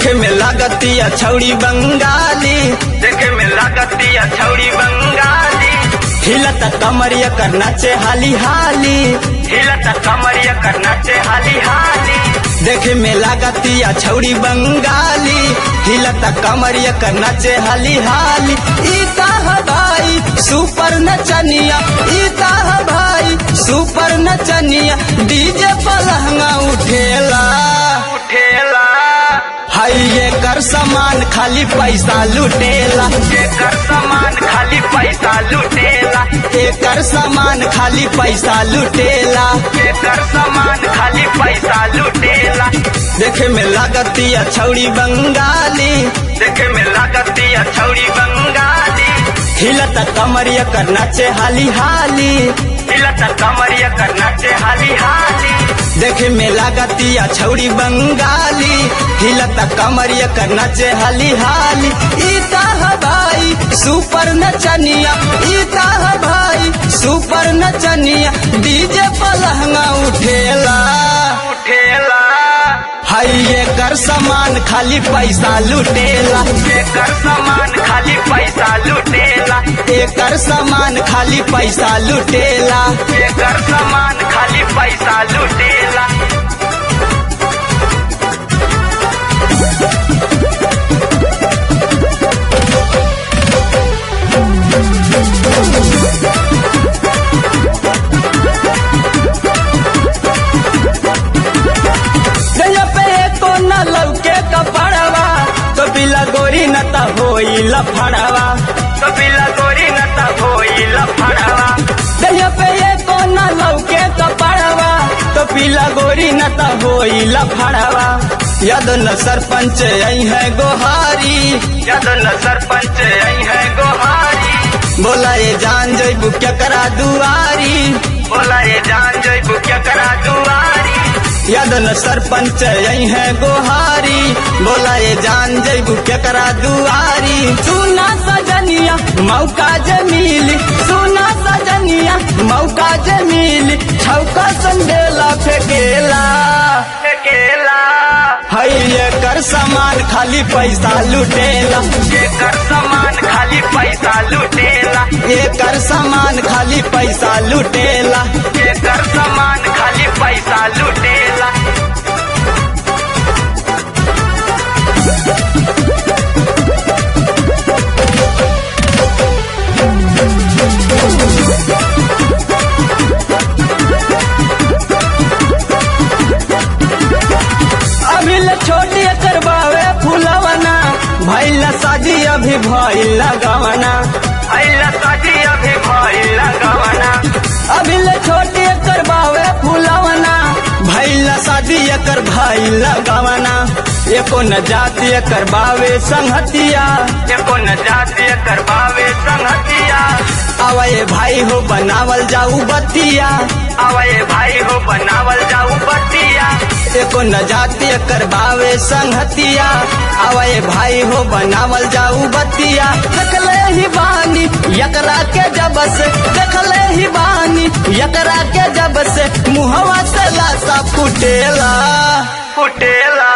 देखे में लागतिया छौड़ी बंगाली, देखे में लागतिया छौड़ी बंगाली। हिलता कमरिया कर नाचे हाली हाली, हिलता कमरिया कर नाचे हाली हाली। देखे में लागतिया छौड़ी बंगाली, हिलता कमरिया कर नाचे हाली हाली। इता है भाई सुपर नचनिया, इता है भाई सुपर नचनिया। डीजे पर लहंगा उठेला उठेला। हाय ये कर सामान खाली पैसा लुटेला, ये कर सामान खाली पैसा लुटेला। ये कर सामान खाली पैसा लुटेला, ये कर सामान खाली पैसा लुटेला। देखे में लागतिया छौड़ी बंगाली, देखे में लागतिया छौड़ी बंगाली। हिलता कमरिया कर नाचे हाली हाली, हिलता कमरिया कर नाचे हाली हाली। देखे में लागतिया छौड़ी बंगाली, हिलता कमरिया कर नाचे हाली हाली। इता है भाई सुपर नचनिया, इता है भाई सुपर नचनिया। डीजे पर लहंगा उठेला उठेला। हाय ये कर सामान खाली पैसा लुटेला, ये कर सामान खाली पैसा लुटेला। ये कर सामान खाली पैसा लुटेला, ये कर सामान खाली पैसा लुटेला। लौके कपड़वा तो बिला गोरी नता होई लफड़वा, तो बिला गोरी नता होई लफड़वा। दहिया पे ये कोना लौके कपड़वा तो बिला गोरी नता होई लफड़वा। याद न सरपंच आई है गोहारी, याद न सरपंच आई है गोहारी। बोला ये जान जइबू क्या करा दुआरी, बोला ये जान जइबू क्या करा दुआरी। याद न सरपंच आई है गोहारी, बोला ये जान जइबू क्या करा दुआरी। सुना सजनिया मौका जमीली, सुना सजनिया मौका जमीली। छौका संडेला फेकेला फेकेला। हाय ये कर सामान खाली पैसा लुटेला, ये कर सामान खाली पैसा लुटेला। ये कर सामान खाली पैसा लुटेला, ये कर सामान खाली पैसा लुटेला। अभी ले छोटी करवावे फुलवना, भैला शादी अभी भैला गवना, भैला शादी अभी भैला गवना। अभी ले छोटी करवावे फुलवना, भैला शादी कर भैला गवना। एको न जाती करवावे संगतिया, एको न जाती करवावे संगतिया। आवे भाई हो बनावल जाऊ बतिया, आवे भाई हो बनावल जाऊ बतिया। एको न जाती करवावे संगतिया, आवे भाई हो बनावल जाऊ बतिया। देखले ही बानी यकरा के जब से, देखले ही बानी यकरा के जब से। मुहवा से लाशा फुटेला फुटेला।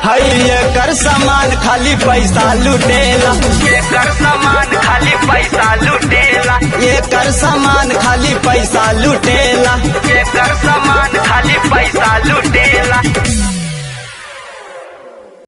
हाय ये कर सामान खाली पैसा लुटेला, ये कर सामान खाली पैसा लुटेला। ये कर सामान खाली पैसा लुटेला, ये कर सामान खाली पैसा